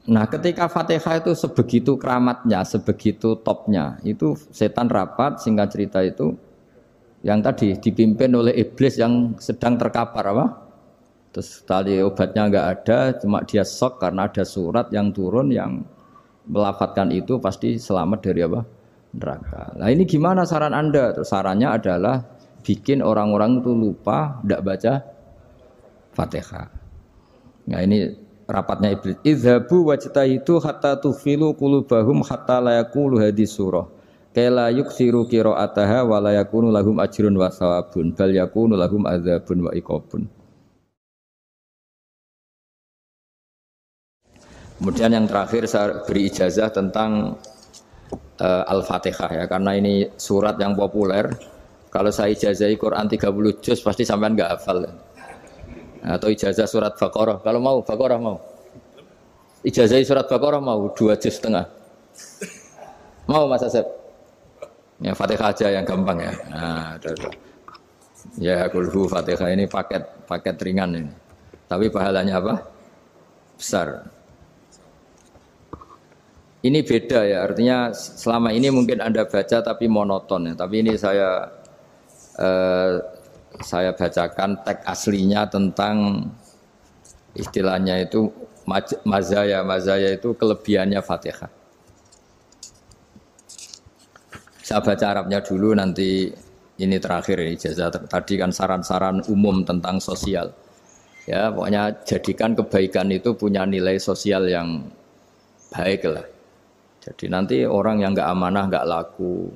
Nah, ketika Fatihah itu sebegitu keramatnya, sebegitu topnya, itu setan rapat, singkat cerita itu yang tadi dipimpin oleh iblis yang sedang terkapar apa? Terus tali obatnya enggak ada, cuma dia shock karena ada surat yang turun yang melafatkan itu pasti selamat dari apa? Neraka. Nah, ini gimana saran Anda? Terus sarannya adalah bikin orang-orang itu lupa tidak baca Fatihah. Nah, ini rapatnya iblis. Idzabu wajtahidu hatta tufilu qulubahum hatta la yaqulu hadis surah. Kala yuksiru qiraataha wa la yakunu lahum ajrun wa thawabun bal yakunu lahum adzabun wa iqabun. Kemudian yang terakhir saya beri ijazah tentang Al-Fatihah ya, karena ini surat yang populer. Kalau saya ijazahi Quran 30 juz pasti sampean enggak hafal. Atau ijazah surat Baqarah. Kalau mau Baqarah mau. Ijazahi surat Baqarah mau 2 juz setengah. Mau Mas Asep? Ya Fatihah aja yang gampang ya. Nah, ya kulhu Fatihah ini paket ringan ini. Tapi pahalanya apa? Besar. Ini beda ya, artinya selama ini mungkin Anda baca tapi monoton ya. Tapi ini saya bacakan teks aslinya tentang istilahnya itu mazaya itu kelebihannya Fatihah. Saya baca Arabnya dulu, nanti ini terakhir ini ijazah tadi kan saran-saran umum tentang sosial. Ya, pokoknya jadikan kebaikan itu punya nilai sosial yang baik lah. Jadi nanti orang yang nggak amanah nggak laku,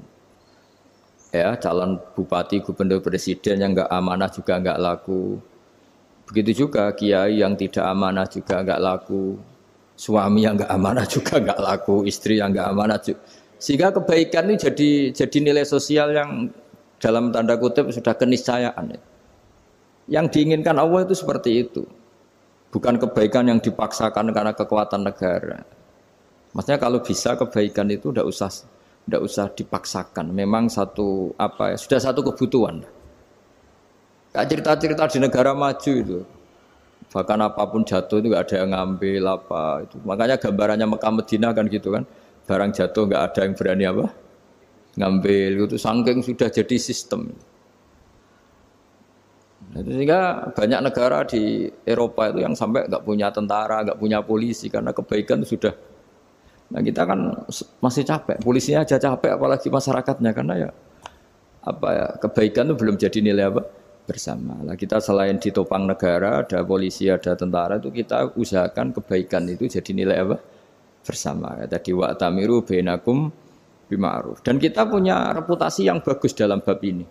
ya calon bupati, gubernur, presiden yang nggak amanah juga nggak laku. Begitu juga kiai yang tidak amanah juga nggak laku, suami yang nggak amanah juga nggak laku, istri yang nggak amanah juga. Sehingga kebaikan ini jadi nilai sosial yang dalam tanda kutip sudah keniscayaan. Yang diinginkan Allah itu seperti itu, bukan kebaikan yang dipaksakan karena kekuatan negara. Maksudnya kalau bisa kebaikan itu tidak usah dipaksakan. Memang sudah satu kebutuhan. Kayak cerita-cerita di negara maju itu, bahkan apapun jatuh itu nggak ada yang ngambil apa itu. Makanya gambarannya Mekah Madinah kan gitu kan, barang jatuh nggak ada yang berani apa ngambil. Itu saking sudah jadi sistem. Sehingga banyak negara di Eropa itu yang sampai nggak punya tentara, nggak punya polisi karena kebaikan itu sudah. Nah kita kan masih capek, polisinya aja capek, apalagi masyarakatnya karena kebaikan itu belum jadi nilai bersama. Nah kita selain ditopang negara, ada polisi, ada tentara, itu kita usahakan kebaikan itu jadi nilai bersama. Tadi wa'tamiru bainakum bima'ruf. Dan kita punya reputasi yang bagus dalam bab ini.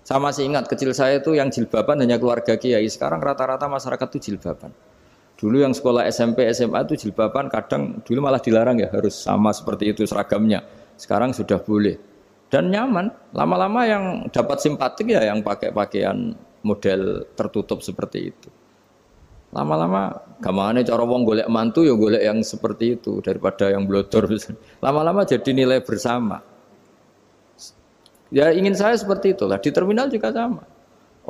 Saya masih ingat kecil saya itu yang jilbaban hanya keluarga kiai. Sekarang rata-rata masyarakat itu jilbaban. Dulu yang sekolah SMP, SMA itu jilbaban kadang dulu malah dilarang ya, harus sama seperti itu seragamnya. Sekarang sudah boleh. Dan nyaman. Lama-lama yang dapat simpatik ya yang pakai pakaian model tertutup seperti itu. Lama-lama gamane cara wong golek mantu ya golek yang seperti itu daripada yang blodor. Lama-lama jadi nilai bersama. Ya ingin saya seperti itulah. Di terminal juga sama.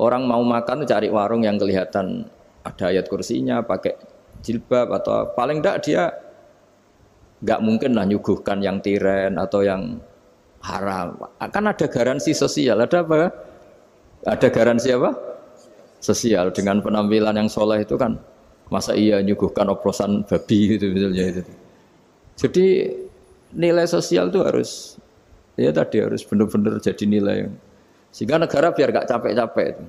Orang mau makan cari warung yang kelihatan ada ayat kursinya, pakai jilbab atau paling enggak dia enggak mungkin lah nyuguhkan yang tiren atau yang haram. Akan ada garansi sosial, ada apa? Ada garansi apa? Sosial dengan penampilan yang soleh itu kan masa iya nyuguhkan oplosan babi gitu misalnya itu. Jadi nilai sosial itu harus harus benar-benar jadi nilai. Sehingga negara biar enggak capek-capek itu.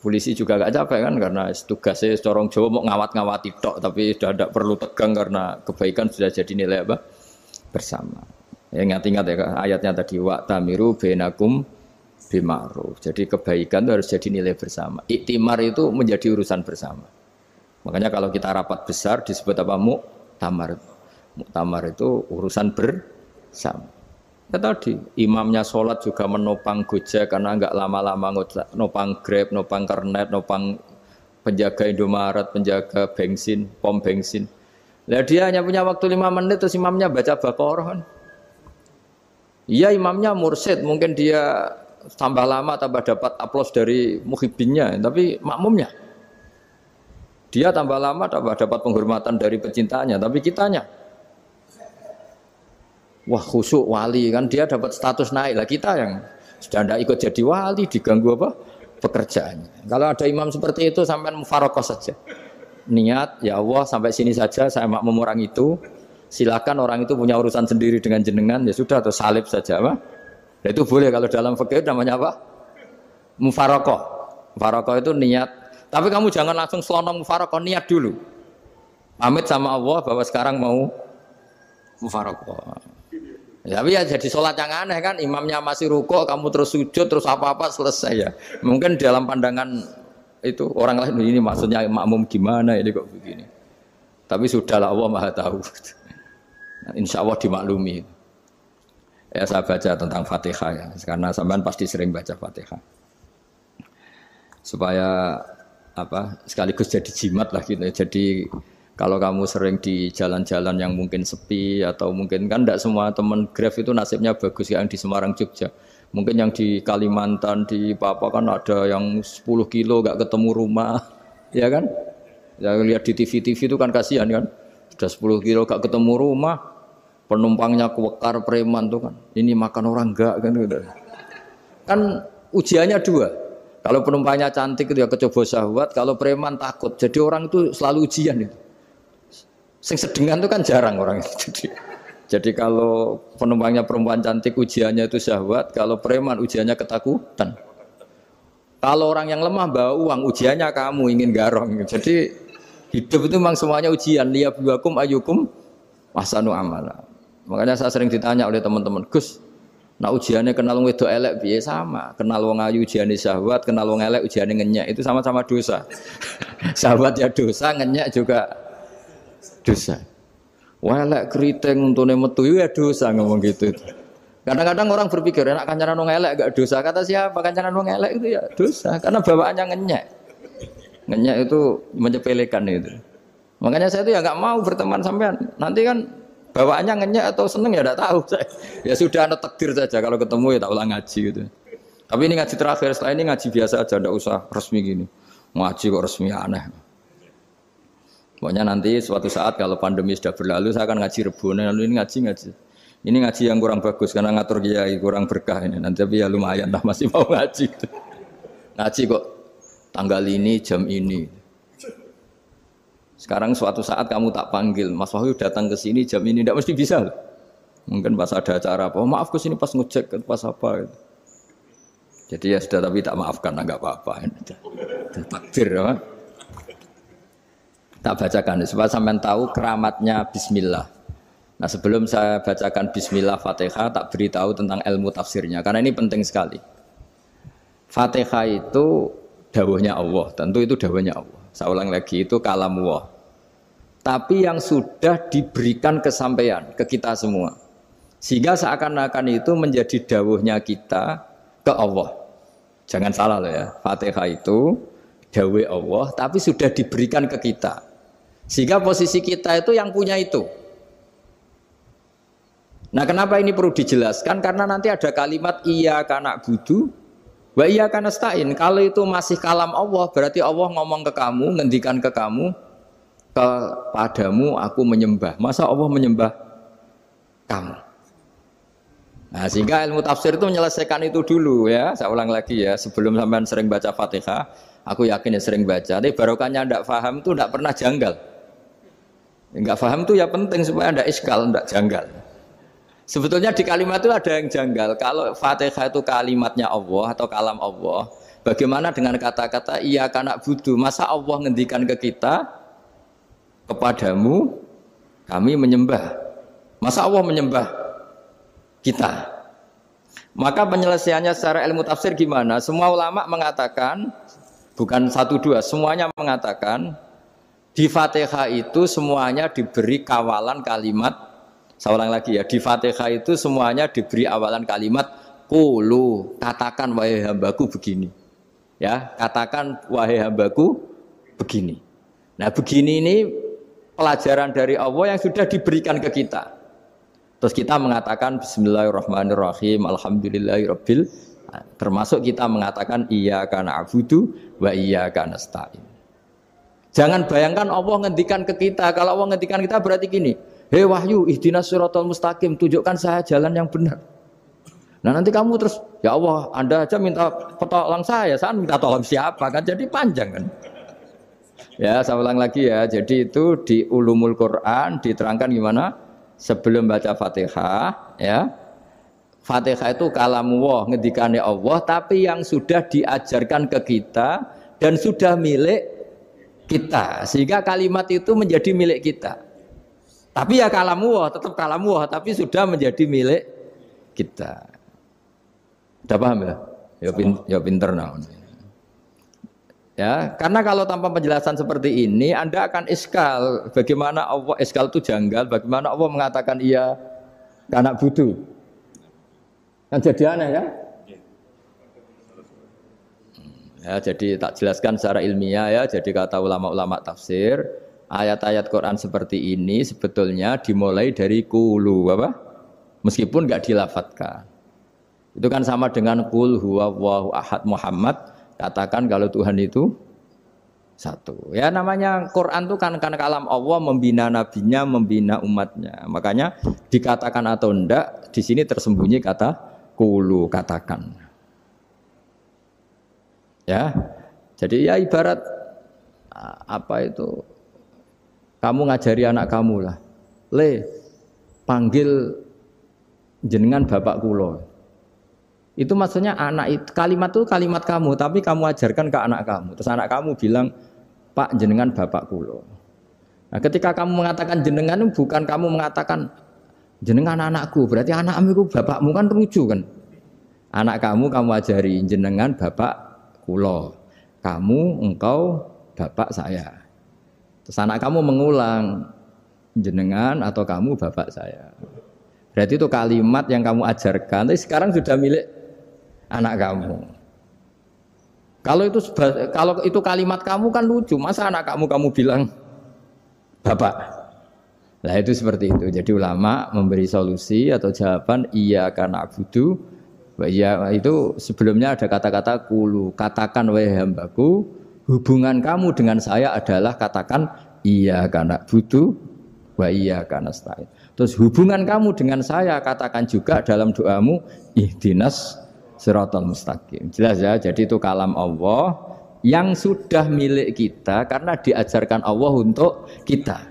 Polisi juga gak capek kan karena tugasnya corong Jawa mau ngawat-ngawati tok tapi sudah tidak perlu tegang karena kebaikan sudah jadi nilai bersama. Ya ingat-ingat ya ayatnya tadi wa'tamiru bainakum bima'ruf. Jadi kebaikan itu harus jadi nilai bersama. Iktimar itu menjadi urusan bersama. Makanya kalau kita rapat besar disebut apa? Muktamar. Muktamar itu urusan bersama. Ya tadi, imamnya sholat juga menopang Gojek karena enggak lama-lama nopang Grab, nopang Kernet, nopang penjaga Indomaret, penjaga bensin, pom bensin. Lah dia hanya punya waktu 5 menit terus imamnya baca Baqarah kan. Iya imamnya mursyid, mungkin dia tambah lama tambah dapat aplaus dari muhibbinnya, tapi makmumnya Dia tambah lama dapat penghormatan dari pecintanya, tapi kitanya wah khusyuk wali kan dia dapat status naik lah, kita yang sudah tidak ikut jadi wali diganggu apa pekerjaannya. Kalau ada imam seperti itu sampai mufarokoh saja, niat ya Allah sampai sini saja saya makmum orang itu, silakan orang itu punya urusan sendiri dengan jenengan ya sudah, atau salib saja apa. Nah, itu boleh kalau dalam fikih namanya apa? Mufarokoh. Mufarokoh itu niat. Tapi kamu jangan langsung selonong mufarokoh, niat dulu. Pamit sama Allah bahwa sekarang mau mufarokoh. Ya, tapi ya jadi sholat yang aneh kan, imamnya masih rukuk, kamu terus sujud, terus apa-apa selesai ya. Mungkin dalam pandangan itu orang lain ini maksudnya makmum gimana ini kok begini. Tapi sudahlah Allah Maha tahu. Insya Allah dimaklumi. Ya saya baca tentang Fatihah ya, karena sampean pasti sering baca Fatihah. Supaya apa sekaligus jadi jimat lah gitu. Jadi kalau kamu sering di jalan-jalan yang mungkin sepi atau mungkin kan tidak semua teman Grab itu nasibnya bagus yang di Semarang Jogja. Mungkin yang di Kalimantan di Papua kan ada yang 10 kilo gak ketemu rumah, ya kan? Ya lihat di TV-TV itu kan kasihan kan. Sudah 10 kilo gak ketemu rumah, penumpangnya kewekar preman tuh kan. Ini makan orang enggak kan gitu. Kan ujiannya dua. Kalau penumpangnya cantik itu ya kecoba syahwat, kalau preman takut. Jadi orang itu selalu ujian itu. Sing sedengan itu kan jarang orang itu. Jadi kalau penumpangnya perempuan cantik ujiannya itu syahwat, kalau preman ujiannya ketakutan. Kalau orang yang lemah bawa uang ujiannya kamu ingin garong. Jadi hidup itu memang semuanya ujian. Liyabluwakum ayyukum ahsanu amala. Makanya saya sering ditanya oleh teman-teman, Gus, nah ujiannya kenal wong wedok elek piye sama? Kenal wong ayu ujiannya syahwat, kenal wong elek ujiannya ngenyek, itu sama-sama dosa. Syahwat ya dosa, ngenyek juga dosa. Wah elek keriting untune metu ya dosa ngomong gitu. Kadang-kadang orang berpikir enak kancanan wong elek gak dosa. Kata siapa kancanan wong elek itu ya dosa karena bawaannya ngenyek. Ngenyek itu menyepelekan itu. Makanya saya itu ya nggak mau berteman sampean. Nanti kan bawaannya ngenyek atau seneng ya tidak tahu saya. Ya sudah ada takdir saja kalau ketemu ya tak ulang ngaji gitu. Tapi ini ngaji terakhir, setelah ini ngaji biasa aja, tidak usah resmi gini. Ngaji kok resmi aneh. Pokoknya nanti suatu saat kalau pandemi sudah berlalu saya akan ngaji Rebone, lalu ini ngaji. Ini ngaji yang kurang bagus karena ngatur kiai kurang berkah ini. Nanti tapi ya lumayan lah masih mau ngaji. Ngaji kok tanggal ini jam ini. Sekarang suatu saat kamu tak panggil, Mas Wahyu datang ke sini jam ini, tidak mesti bisa. Mungkin pas ada acara apa, oh, maaf ke sini pas ngecek pas apa. Gitu. Jadi ya sudah tapi tak maafkan, enggak apa-apa. Takdir ya. Tak bacakan supaya sampean tahu keramatnya bismillah. Nah, sebelum saya bacakan bismillah Fatihah, tak beritahu tentang ilmu tafsirnya karena ini penting sekali. Fatihah itu dawuhnya Allah, tentu itu dawuhnya Allah. Saya ulang lagi itu kalam Allah. Tapi yang sudah diberikan kesampaian ke kita semua. Sehingga seakan-akan itu menjadi dawuhnya kita ke Allah. Jangan salah loh ya. Fatihah itu dawuh Allah tapi sudah diberikan ke kita. Sehingga posisi kita itu yang punya itu. Nah kenapa ini perlu dijelaskan? Karena nanti ada kalimat iyyaka na'budu wa iyyaka nasta'in. Kalau itu masih kalam Allah, berarti Allah ngomong ke kamu, ngendikan ke kamu, kepadamu aku menyembah. Masa Allah menyembah kamu? Nah sehingga ilmu tafsir itu menyelesaikan itu dulu ya. Saya ulang lagi ya, sebelum sampean sering baca Fatihah, aku yakin ya sering baca. Tapi barokahnya tidak paham itu tidak pernah janggal. Enggak paham itu ya penting supaya ada iskal, tidak janggal. Sebetulnya di kalimat itu ada yang janggal. Kalau Fatihah itu kalimatnya Allah atau kalam Allah, bagaimana dengan kata-kata iyyaka na'budu? Masa Allah ngendikan ke kita, kepadamu kami menyembah. Masa Allah menyembah kita? Maka penyelesaiannya secara ilmu tafsir gimana? Semua ulama mengatakan, bukan satu dua, semuanya mengatakan di Fatihah itu semuanya diberi kawalan kalimat. Saya ulang lagi ya, di Fatihah itu semuanya diberi awalan kalimat qulu, katakan wahai hambaku begini. Ya, katakan wahai hambaku begini. Nah, begini ini pelajaran dari Allah yang sudah diberikan ke kita. Terus kita mengatakan bismillahirrahmanirrahim, alhamdulillahirabbil, termasuk kita mengatakan iyyaka na'budu wa iyyaka nasta'in. Jangan bayangkan Allah ngendikan ke kita. Kalau Allah ngendikan kita berarti gini, hei wahyu, ihdinas siratal mustaqim, tunjukkan saya jalan yang benar. Nah nanti kamu terus, ya Allah, Anda aja minta tolong saya minta tolong siapa kan? Jadi panjang kan? Ya, saya ulang lagi ya. Jadi itu di Ulumul Quran diterangkan gimana? Sebelum baca Fatihah, ya. Fatihah itu kalamullah, ngendikane Allah, tapi yang sudah diajarkan ke kita dan sudah milik kita. Sehingga kalimat itu menjadi milik kita. Tapi ya kalamullah, tetap kalamullah, tapi sudah menjadi milik kita. Sudah paham ya? Ya pinter nah. Ya, karena kalau tanpa penjelasan seperti ini Anda akan iskal. Bagaimana Allah iskal itu janggal, bagaimana Allah mengatakan iya anak butuh. Kan jadi aneh ya? Ya, jadi tak jelaskan secara ilmiah ya. Jadi kata ulama-ulama tafsir, ayat-ayat Quran seperti ini sebetulnya dimulai dari qulu apa? Meskipun enggak dilafatkan. Itu kan sama dengan qul huwallahu ahad Muhammad, katakan kalau Tuhan itu satu. Ya namanya Quran itu kan kalam Allah, membina nabinya, membina umatnya. Makanya dikatakan atau enggak, di sini tersembunyi kata qulu, katakan. Ya. Jadi ya ibarat apa itu? Kamu ngajari anak kamu lah. Le, panggil jenengan bapak kula. Itu maksudnya anak itu, kalimat itu kalimat kamu, tapi kamu ajarkan ke anak kamu. Terus anak kamu bilang, Pak jenengan bapak kula. Nah, ketika kamu mengatakan jenengan, bukan kamu mengatakan jenengan anakku, berarti anakmu itu bapakmu, kan lucu kan? Anak kamu ajari jenengan bapak kula. Kamu engkau bapak saya. Terus anak kamu mengulang jenengan atau kamu bapak saya. Berarti itu kalimat yang kamu ajarkan, tapi sekarang sudah milik anak kamu. Kalau itu kalimat kamu kan lucu, masa anak kamu bilang bapak. Nah itu seperti itu. Jadi ulama memberi solusi atau jawaban iya karena abudu. Iya itu sebelumnya ada kata-kata qulu, katakan wahai hambaku, hubungan kamu dengan saya adalah katakan iya karena abudu wa iya karena nasta'in. Terus hubungan kamu dengan saya katakan juga dalam doamu ihdinas siratal mustaqim. Jelas ya, jadi itu kalam Allah yang sudah milik kita karena diajarkan Allah untuk kita.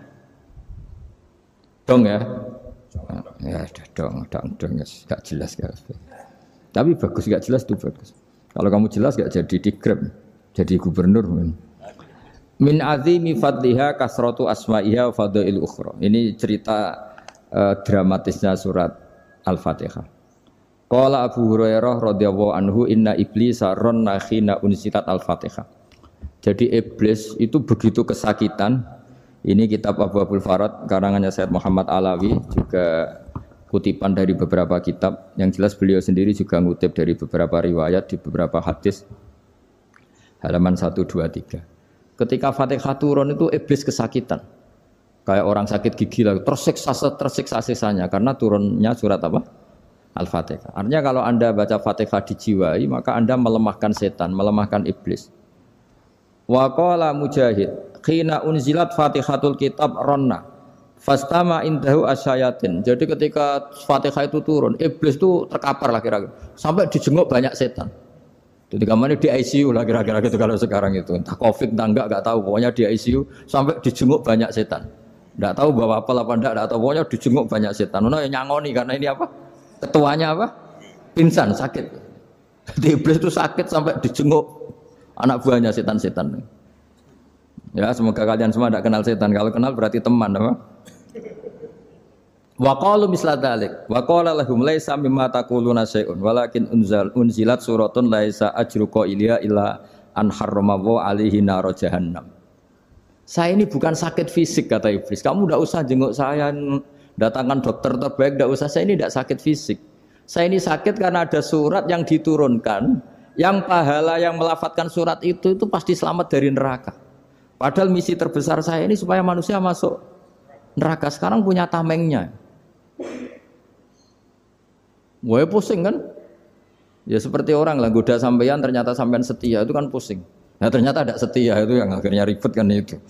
Dong ya? Ya dong, gak jelas gak. Tapi bagus, gak jelas itu bagus. Kalau kamu jelas gak jadi digrab, jadi gubernur. Min azimi fadliha kasratu asma'iha wa fadail ukhra. Ini cerita dramatisnya surat Al-Fatihah. Qala Abu Hurairah radhiyallahu anhu inna iblisa ranna khina unsitat Al-Fatihah. Jadi iblis itu begitu kesakitan. Ini kitab Abwaabul Farad karangannya Sayyid Muhammad Alawi, juga kutipan dari beberapa kitab. Yang jelas beliau sendiri juga ngutip dari beberapa riwayat di beberapa hadis. Halaman 123. Ketika Fatihah turun itu iblis kesakitan. Kayak orang sakit gigi lah, tersiksa sisanya karena turunnya surat apa? Al-Fatihah. Artinya kalau Anda baca Fatihah dijiwai, maka Anda melemahkan setan, melemahkan iblis. Wa qala Mujahid, khina unzilat Fatihatul kitab ronna fastama indahu asyayatin. Jadi ketika Fatihah itu turun, iblis itu terkapar lah kira-kira. Sampai dijenguk banyak setan. Jadi kemana di ICU lah kira-kira gitu kalau sekarang itu. Entah Covid entah enggak tahu. Pokoknya di ICU sampai dijenguk banyak setan. Enggak tahu bawa apa enggak tahu. Pokoknya dijenguk banyak setan. Mana yang nyangoni karena ini apa? Ketuanya apa? Pingsan, sakit. Jadi iblis itu sakit sampai dijenguk anak buahnya setan-setan. Ya, semoga kalian semua tidak kenal setan. Kalau kenal berarti teman, apa? Wa qalu misla dzalik. Wa qala lahum laisa mimma taquluna syai'un walakin unzilat suratun laisa ajru qailiha illa an harrama alaihi nar jahannam. Saya ini bukan sakit fisik kata iblis. Kamu tidak usah jenguk saya, datangkan dokter terbaik, tidak usah. Saya ini tidak sakit fisik. Saya ini sakit karena ada surat yang diturunkan, yang pahala yang melafatkan surat itu pasti selamat dari neraka. Padahal misi terbesar saya ini supaya manusia masuk neraka. Sekarang punya tamengnya. Wah pusing kan? Ya seperti orang lah, goda sampean ternyata sampean setia, itu kan pusing. Nah ternyata tidak setia, itu yang akhirnya ribet kan itu.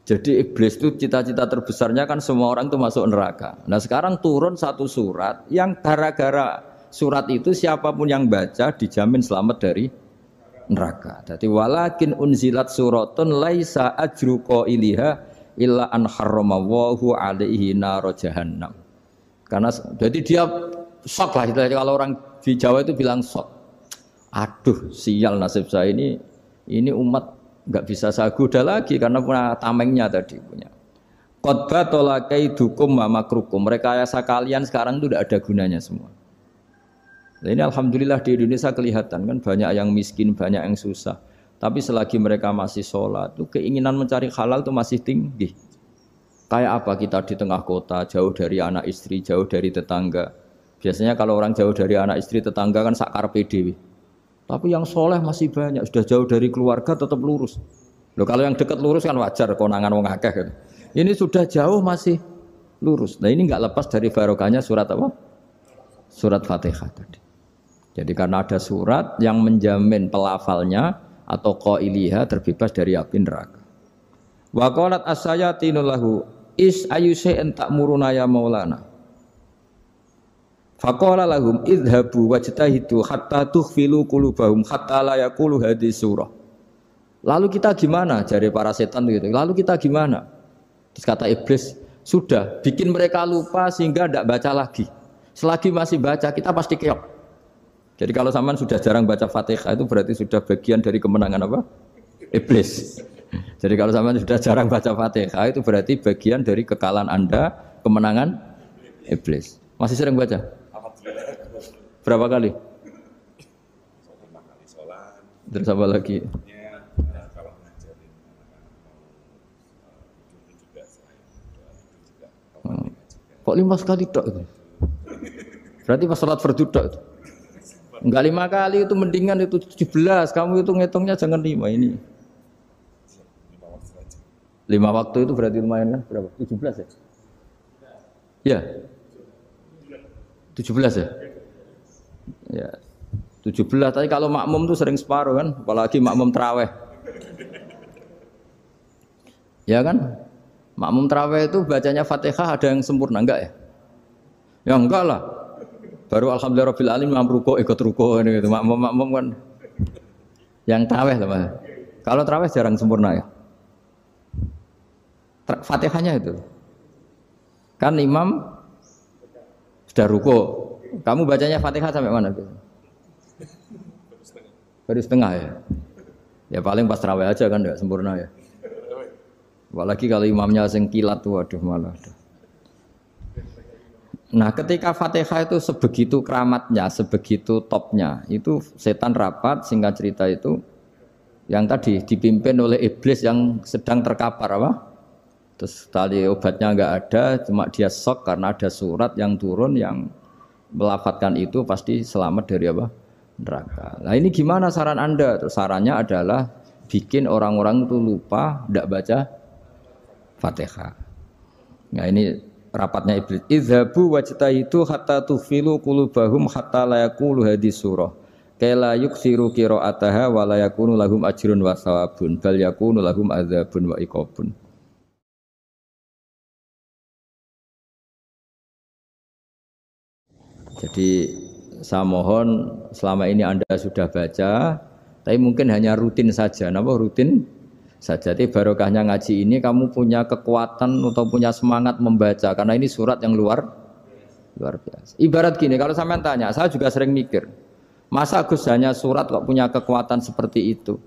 Jadi iblis itu cita-cita terbesarnya kan semua orang itu masuk neraka. Nah sekarang turun satu surat yang gara-gara surat itu siapapun yang baca dijamin selamat dari neraka. Jadi walakin unzilat suratun laisa ajru qailiha illa an harramallahu alaihi nar jahannam. Karena jadi dia shock lah kalau orang di Jawa itu bilang shock. Aduh sial nasib saya ini umat nggak bisa saya goda lagi karena punya tamengnya tadi punya. Qad batala kaidukum wa makrukum. Rekayasa kalian sekarang itu tidak ada gunanya semua. Nah, ini alhamdulillah di Indonesia kelihatan kan banyak yang miskin, banyak yang susah. Tapi selagi mereka masih sholat, itu keinginan mencari halal itu masih tinggi. Kayak apa kita di tengah kota, jauh dari anak istri, jauh dari tetangga. Biasanya kalau orang jauh dari anak istri, tetangga kan sakar PDW. Tapi yang soleh masih banyak, sudah jauh dari keluarga tetap lurus. Loh kalau yang dekat lurus kan wajar, konangan wong akeh gitu. Ini sudah jauh masih lurus. Nah ini nggak lepas dari barokahnya surat apa? Surat Fatihah tadi. Jadi karena ada surat yang menjamin pelafalnya atau qailiha terbebas dari api neraka. Wa qalat as-sayatinu lahu is ayyusai'in ta'muruna ya maulana. Faqala lahum idhabu wajtahidu hatta tukhfilu qulubahum hatta la yaqulu hadhihi surah. Lalu kita gimana? Jari para setan gitu. Lalu kita gimana? Terus kata iblis, sudah bikin mereka lupa sehingga tidak baca lagi. Selagi masih baca kita pasti keok. Jadi kalau sampean sudah jarang baca Fatihah itu berarti sudah bagian dari kemenangan apa? Iblis. Jadi kalau sampean sudah jarang baca Fatihah itu berarti bagian dari kekalahan Anda, kemenangan iblis. Masih sering baca? Berapa kali? 5 kali sholat. Terus apa lagi? Kalau ngajarin juga selain juga. Kok 5 kali tok itu? Berarti pas sholat fardu tok itu? Enggak 5 kali itu mendingan itu 17. Kamu itu ngitungnya jangan 5 ini. 5 waktu saja. 5 waktu itu berarti lumayan kan? Berapa? 17 ya? Ya. 17 ya? Ya. 17 tapi kalau makmum tuh sering separuh kan, apalagi makmum tarawih. Ya kan? Makmum tarawih itu bacanya Fatihah ada yang sempurna enggak ya? Ya enggak lah. Baru alhamdulillah rabbil alamin ruko ikut ruko ini gitu. Makmum kan yang tarawih lah Mas. Kalau tarawih jarang sempurna ya. Fatihahnya itu. Kan imam sudah ruko. Kamu bacanya Fatihah sampai mana? Baru setengah ya. Ya paling pas tarawih aja kan enggak sempurna ya. Apalagi kalau imamnya sing kilat tuh waduh malah. Nah, ketika Fatihah itu sebegitu keramatnya, sebegitu topnya, itu setan rapat singkat cerita itu yang tadi dipimpin oleh iblis yang sedang terkapar apa? Terus tali obatnya enggak ada, cuma dia shock karena ada surat yang turun yang melafatkan itu pasti selamat dari apa? Neraka. Nah ini gimana saran Anda? Terus sarannya adalah bikin orang-orang itu lupa tidak baca Fatihah. Nah ini rapatnya iblis. Idhabu wajtahidu hatta tukhfilu qulubahum hatta la yaqulu hadhihi surah. Kala yuksiru qira'ataha wa la yakunu lahum ajrun wa thawabun bal yakunu lahum adzabun wa iqabun. Jadi saya mohon selama ini Anda sudah baca, tapi mungkin hanya rutin saja. Napa rutin saja? Jadi barokahnya ngaji ini kamu punya kekuatan atau punya semangat membaca karena ini surat yang luar biasa. Ibarat gini, kalau sampean tanya, saya juga sering mikir, masa Gus hanya surat kok punya kekuatan seperti itu?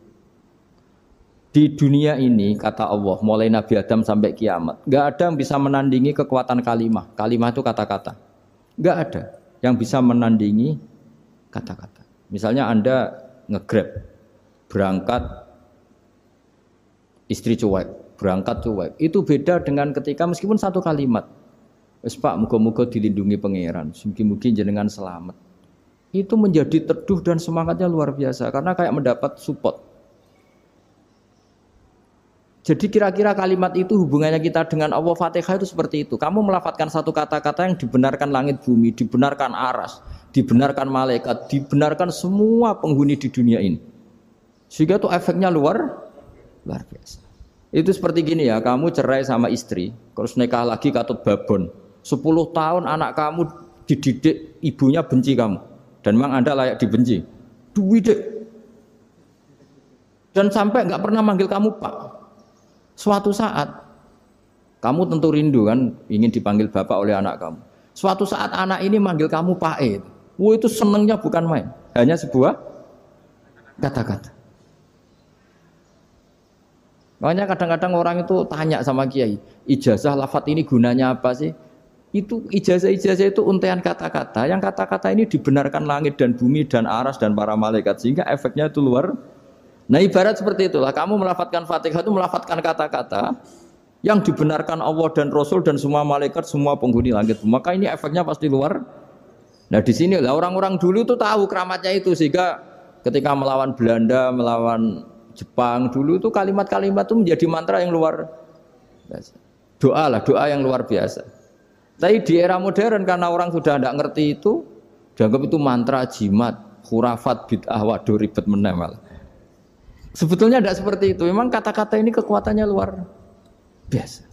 Di dunia ini kata Allah, mulai Nabi Adam sampai kiamat, nggak ada yang bisa menandingi kekuatan kalimah. Kalimah itu kata-kata, nggak ada yang bisa menandingi kata-kata. Misalnya Anda nge-grab, berangkat istri cuek, berangkat cuek. Itu beda dengan ketika meskipun satu kalimat. Wes Pak, muga-muga dilindungi pangeran, mugi-mugi jenengan selamat. Itu menjadi teduh dan semangatnya luar biasa karena kayak mendapat support. Jadi kira-kira kalimat itu hubungannya kita dengan Allah Fatihah itu seperti itu. Kamu melafatkan satu kata-kata yang dibenarkan langit bumi, dibenarkan aras, dibenarkan malaikat, dibenarkan semua penghuni di dunia ini. Sehingga tuh efeknya luar biasa. Itu seperti gini ya, kamu cerai sama istri, terus nikah lagi katut babon. 10 tahun anak kamu dididik, ibunya benci kamu. Dan memang Anda layak dibenci. Dididik. Dan sampai nggak pernah manggil kamu Pak. Suatu saat, kamu tentu rindu kan, ingin dipanggil Bapak oleh anak kamu. Suatu saat anak ini manggil kamu Pak E. Wah itu senengnya bukan main. Hanya sebuah kata-kata. Makanya kadang-kadang orang itu tanya sama kiai, ijazah lafadz ini gunanya apa sih? Itu ijazah-ijazah itu untaian kata-kata. Yang kata-kata ini dibenarkan langit dan bumi dan aras dan para malaikat. Sehingga efeknya itu luar. Nah ibarat seperti itulah. Kamu melafadzkan Fatihah itu melafadzkan kata-kata yang dibenarkan Allah dan Rasul dan semua malaikat, semua penghuni langit. Maka ini efeknya pasti luar. Nah di sini lah orang-orang dulu itu tahu keramatnya itu, sehingga ketika melawan Belanda, melawan Jepang dulu itu kalimat-kalimat itu menjadi mantra yang luar biasa. Doa lah, doa yang luar biasa. Tapi di era modern karena orang sudah tidak ngerti itu, dianggap itu mantra, jimat, khurafat, bid'ah, waduh ribet menemal. Sebetulnya tidak seperti itu. Memang kata-kata ini kekuatannya luar biasa.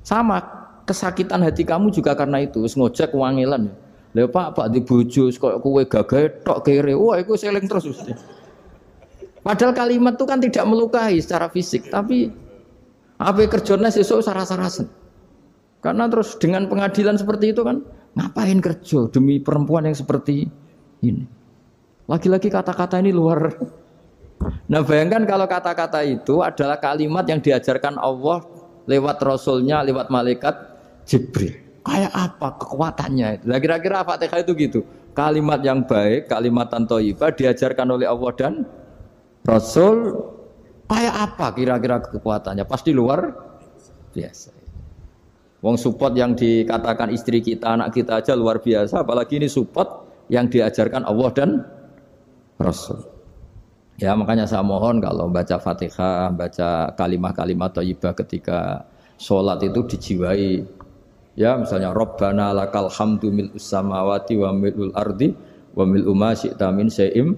Sama kesakitan hati kamu juga karena itu. Ngojek wangilan. Lha Pak di bojo kok kowe gagah tok kere. Wah, iku seling terus mesti. Padahal kalimat itu kan tidak melukai secara fisik, tapi apa kerjanya sesuk saras-sarasen. Karena terus dengan pengadilan seperti itu kan, ngapain kerja demi perempuan yang seperti ini? Lagi-lagi kata-kata ini luar. Nah bayangkan kalau kata-kata itu adalah kalimat yang diajarkan Allah lewat Rasulnya, lewat malaikat Jibril. Kayak apa kekuatannya itu? Nah, kira-kira Fatihah itu gitu. Kalimat yang baik, kalimatan thayyibah diajarkan oleh Allah dan Rasul. Kayak apa kira-kira kekuatannya? Pasti luar biasa. Wong support yang dikatakan istri kita, anak kita aja luar biasa. Apalagi ini support yang diajarkan Allah dan Rasul. Ya makanya saya mohon kalau baca Fatihah, baca kalimat-kalimat thayyibah ketika sholat itu dijiwai. Ya misalnya Rabbana lakal hamdu mil'us samawati wa mil'ul ardi wa mil'u ma syi'ta min syai'im.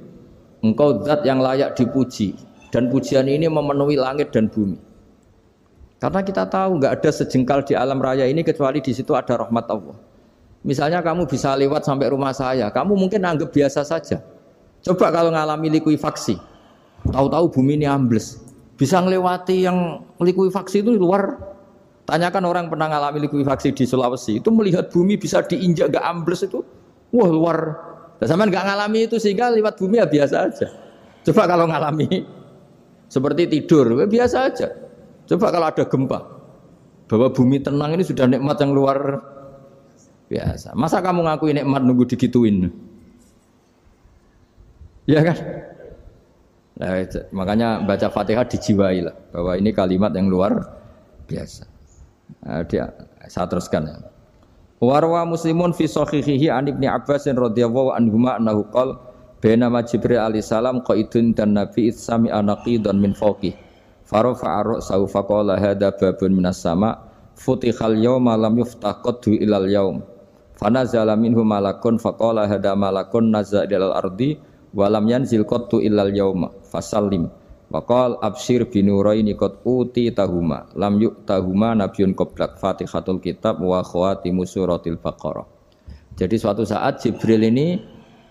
Engkau zat yang layak dipuji dan pujian ini memenuhi langit dan bumi. Karena kita tahu nggak ada sejengkal di alam raya ini kecuali di situ ada rahmat Allah. Misalnya kamu bisa lewat sampai rumah saya, kamu mungkin anggap biasa saja. Coba kalau ngalami likuifaksi, tahu-tahu bumi ini ambles, bisa ngelewati yang likuifaksi itu luar. Tanyakan orang pernah ngalami likuifaksi di Sulawesi, itu melihat bumi bisa diinjak nggak ambles itu, wah luar. Dan sampean nggak ngalami itu sehingga lewat bumi ya biasa aja. Coba kalau ngalami seperti tidur, ya biasa aja. Coba kalau ada gempa, bahwa bumi tenang ini sudah nikmat yang luar biasa. Masa kamu ngakui nikmat nunggu digituin? Ya kan? Nah, makanya baca Fatihah dijiwai lah, bahwa ini kalimat yang luar biasa. Nah, saya teruskan ya. Warwa Muslimun fi sahihihi an Ibnu Abbas radhiyallahu anhuma annahu qala bainama Jibril alaihi salam qaidun dan Nabi sami anaqidan min fawqih farafa'a ra'sahu faqala hadza babun minas sama futihal yawma lam yuftah qaddu ilal yaum fanazala minhu malakun faqala hadza malakun nazza ilal ardi wa lam yanzil qaddu ilal yauma fasallim waqal absyir binuraini qad uti tahuma lam yu'tahuma nabiyyun qablak Fatihatul kitab wa khawatimu suratil baqarah. Jadi suatu saat Jibril ini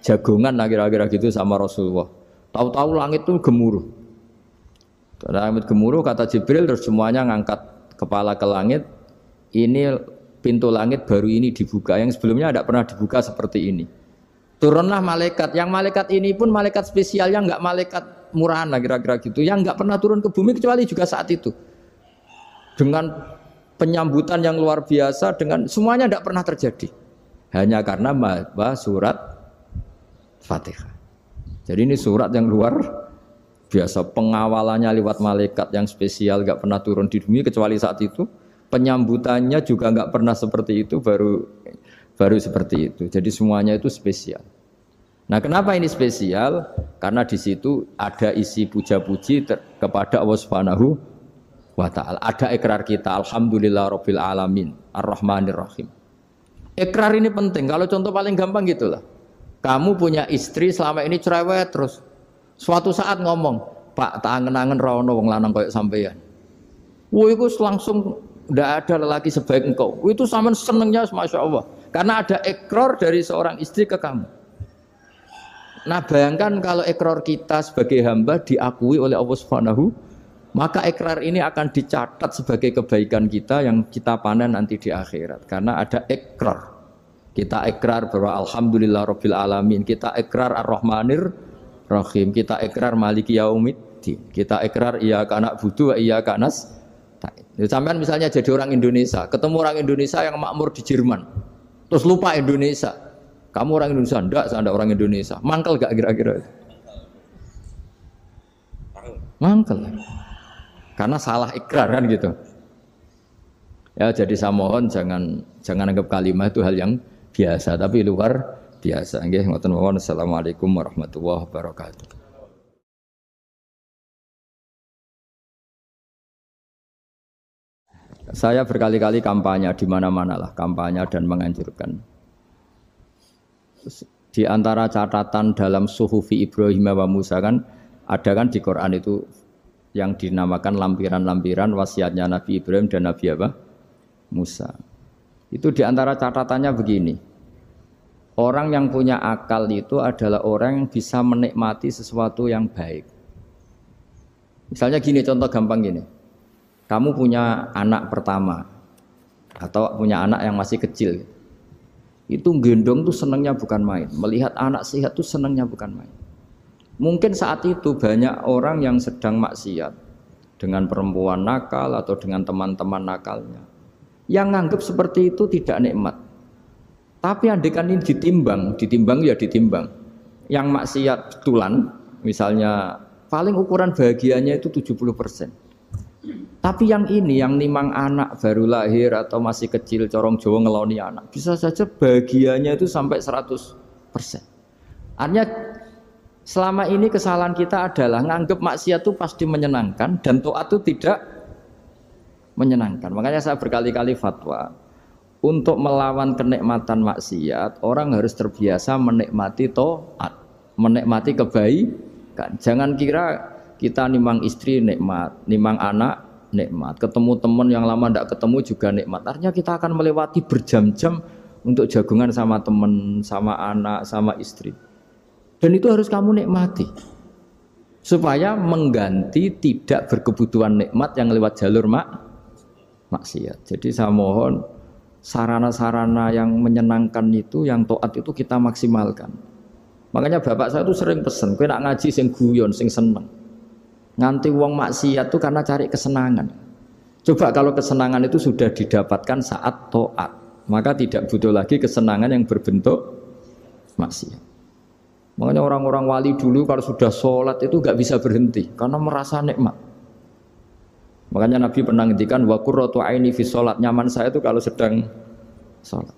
jagongan kira-kira gitu sama Rasulullah. Tahu-tahu langit itu gemuruh. Langit gemuruh kata Jibril terus semuanya ngangkat kepala ke langit. Ini pintu langit baru ini dibuka, yang sebelumnya tidak pernah dibuka seperti ini. Turunlah malaikat, yang malaikat ini pun malaikat spesial, yang enggak malaikat murahan lah kira-kira gitu, yang enggak pernah turun ke bumi kecuali juga saat itu. Dengan penyambutan yang luar biasa, dengan semuanya tidak pernah terjadi. Hanya karena surat Fatihah. Jadi ini surat yang luar biasa, pengawalannya lewat malaikat yang spesial, enggak pernah turun di bumi kecuali saat itu. Penyambutannya juga enggak pernah seperti itu, baru seperti itu. Jadi semuanya itu spesial. Nah, kenapa ini spesial? Karena di situ ada isi puja-puji kepada Allah Subhanahu wa ta'ala. Ada ikrar kita, alhamdulillah rabbil alamin, ar-rahmanir rahim. Ikrar ini penting. Kalau contoh paling gampang gitulah. Kamu punya istri selama ini cerewet terus. Suatu saat ngomong, Pak, tak angen-angen ra ono wong lanang koyo sampeyan. Wah, itu langsung ndak ada lelaki sebaik engkau. Itu sampean senengnya Masya Allah. Karena ada ikrar dari seorang istri ke kamu. Nah, bayangkan kalau ikrar kita sebagai hamba diakui oleh Allah Subhanahu, maka ikrar ini akan dicatat sebagai kebaikan kita yang kita panen nanti di akhirat. Karena ada ikrar. Kita ikrar bahwa alhamdulillah rabbil alamin, kita ikrar ar-rahmanir rahim, kita ikrar maliki yaumiddin, kita ikrar iyyaka na'budu wa iyyaka nasta'in. Sampean misalnya jadi orang Indonesia, ketemu orang Indonesia yang makmur di Jerman, terus lupa Indonesia. Kamu orang Indonesia? Enggak, saya enggak orang Indonesia. Mangkel gak kira-kira? Mangkel. Karena salah ikrar kan gitu. Ya, jadi saya mohon jangan anggap kalimat itu hal yang biasa, tapi luar biasa. Nggih, ngoten mawon. Assalamualaikum warahmatullahi wabarakatuh. Saya berkali-kali kampanye di mana-mana lah, kampanye dan menganjurkan. Di antara catatan dalam Suhufi Ibrahim wa Musa kan ada kan di Quran itu yang dinamakan lampiran-lampiran wasiatnya Nabi Ibrahim dan Nabi apa? Musa. Itu di antara catatannya begini. Orang yang punya akal itu adalah orang yang bisa menikmati sesuatu yang baik. Misalnya gini, contoh gampang gini. Kamu punya anak pertama atau punya anak yang masih kecil, itu gendong tuh senangnya bukan main. Melihat anak sehat tuh senangnya bukan main. Mungkin saat itu banyak orang yang sedang maksiat dengan perempuan nakal atau dengan teman-teman nakalnya, yang nganggap seperti itu tidak nikmat. Tapi andaikan ini ditimbang ya ditimbang. Yang maksiat betulan, misalnya paling ukuran bahagianya itu 70%. Tapi yang ini, yang nimang anak baru lahir atau masih kecil, corong Jawa ngeloni anak, bisa saja bahagianya itu sampai 100%. Artinya selama ini kesalahan kita adalah nganggep maksiat itu pasti menyenangkan dan taat itu tidak menyenangkan. Makanya saya berkali-kali fatwa, untuk melawan kenikmatan maksiat, orang harus terbiasa menikmati taat, menikmati kebaikan. Jangan kira kita nimang istri nikmat, nimang anak nikmat, ketemu teman yang lama tidak ketemu juga nikmat. Artinya kita akan melewati berjam-jam untuk jagungan sama teman, sama anak, sama istri. Dan itu harus kamu nikmati. Supaya mengganti tidak berkebutuhan nikmat yang lewat jalur maksiat. Jadi saya mohon sarana-sarana yang menyenangkan itu, yang taat itu kita maksimalkan. Makanya bapak saya itu sering pesen, kowe nak ngaji sing guyon, sing seneng. Nganti wong maksiat itu karena cari kesenangan. Coba kalau kesenangan itu sudah didapatkan saat taat, maka tidak butuh lagi kesenangan yang berbentuk maksiat. Makanya orang-orang wali dulu kalau sudah sholat itu gak bisa berhenti karena merasa nikmat. Makanya Nabi pernah ngendikan wa qurratu aini fi sholat, nyaman saya itu kalau sedang sholat.